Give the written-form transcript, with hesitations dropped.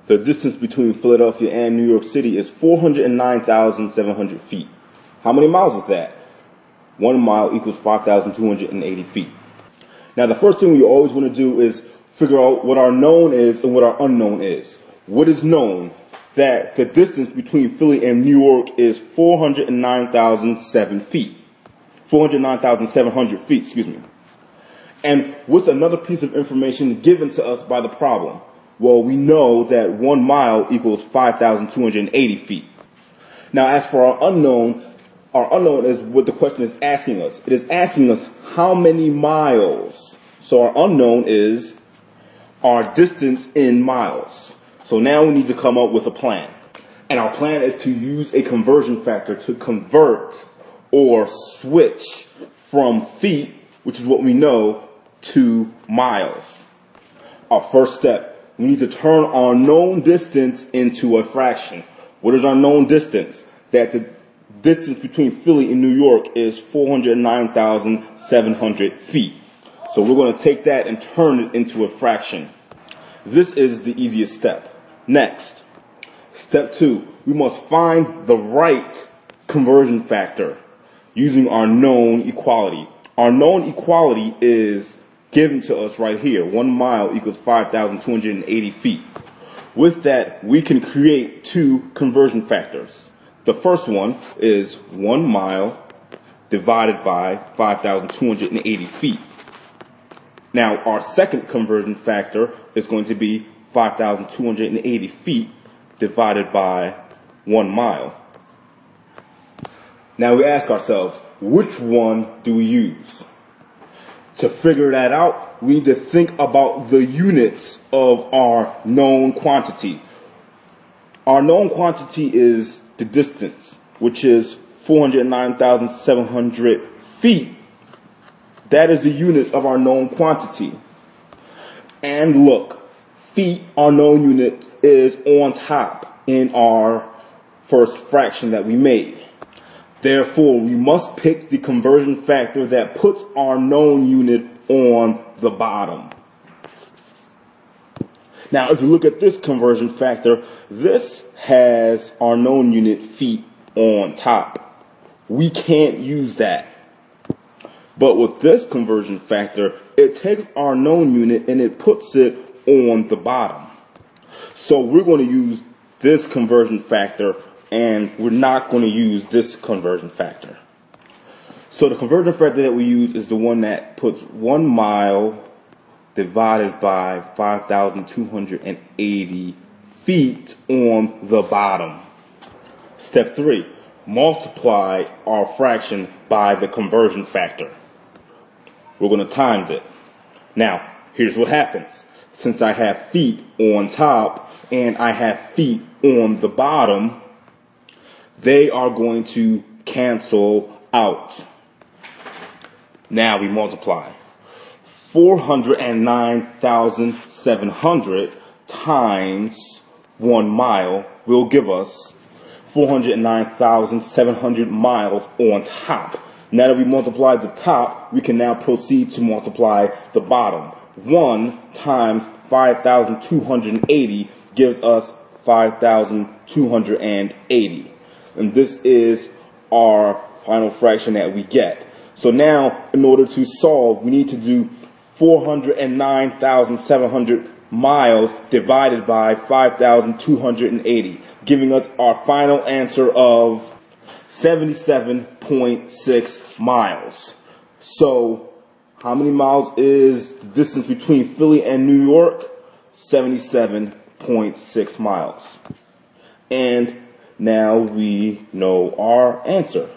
The distance between Philadelphia and New York City is 409,700 feet. How many miles is that? 1 mile equals 5,280 feet. Now, the first thing we always want to do is figure out what our known is and what our unknown is. What is known? That the distance between Philly and New York is 409,007 feet. 409,700 feet, excuse me. And what's another piece of information given to us by the problem? Well, we know that 1 mile equals 5,280 feet. Now, as for our unknown is what the question is asking us. It is asking us how many miles. So our unknown is our distance in miles. So now we need to come up with a plan. And our plan is to use a conversion factor to convert or switch from feet, which is what we know, to miles. Our first step, we need to turn our known distance into a fraction. What is our known distance? That the distance between Philly and New York is 409,700 feet. So we're going to take that and turn it into a fraction. This is the easiest step. Next, step 2, we must find the right conversion factor using our known equality. Our known equality is given to us right here. 1 mile equals 5,280 feet. With that, we can create 2 conversion factors. The first one is 1 mile divided by 5,280 feet. Now, our second conversion factor is going to be 5,280 feet divided by 1 mile. Now we ask ourselves, which one do we use? To figure that out, we need to think about the units of our known quantity. Our known quantity is the distance, which is 409,700 feet. That is the unit of our known quantity. And look, feet, our known unit, is on top in our first fraction that we made. Therefore, we must pick the conversion factor that puts our known unit on the bottom. Now, if you look at this conversion factor, this has our known unit feet on top. We can't use that. But with this conversion factor, it takes our known unit and it puts it on the bottom. So we're going to use this conversion factor and we're not going to use this conversion factor. So the conversion factor that we use is the one that puts 1 mile divided by 5,280 feet on the bottom. Step 3, multiply our fraction by the conversion factor. We're going to times it. Now, here's what happens. Since I have feet on top and I have feet on the bottom, they are going to cancel out. Now we multiply. 409,700 times 1 mile will give us 409,700 miles on top. Now that we multiply the top, we can now proceed to multiply the bottom. 1 times 5,280 gives us 5,280. And this is our final fraction that we get. So now, in order to solve, we need to do 409,700 miles divided by 5,280, giving us our final answer of 77.6 miles. So, how many miles is the distance between Philly and New York? 77.6 miles. And now we know our answer.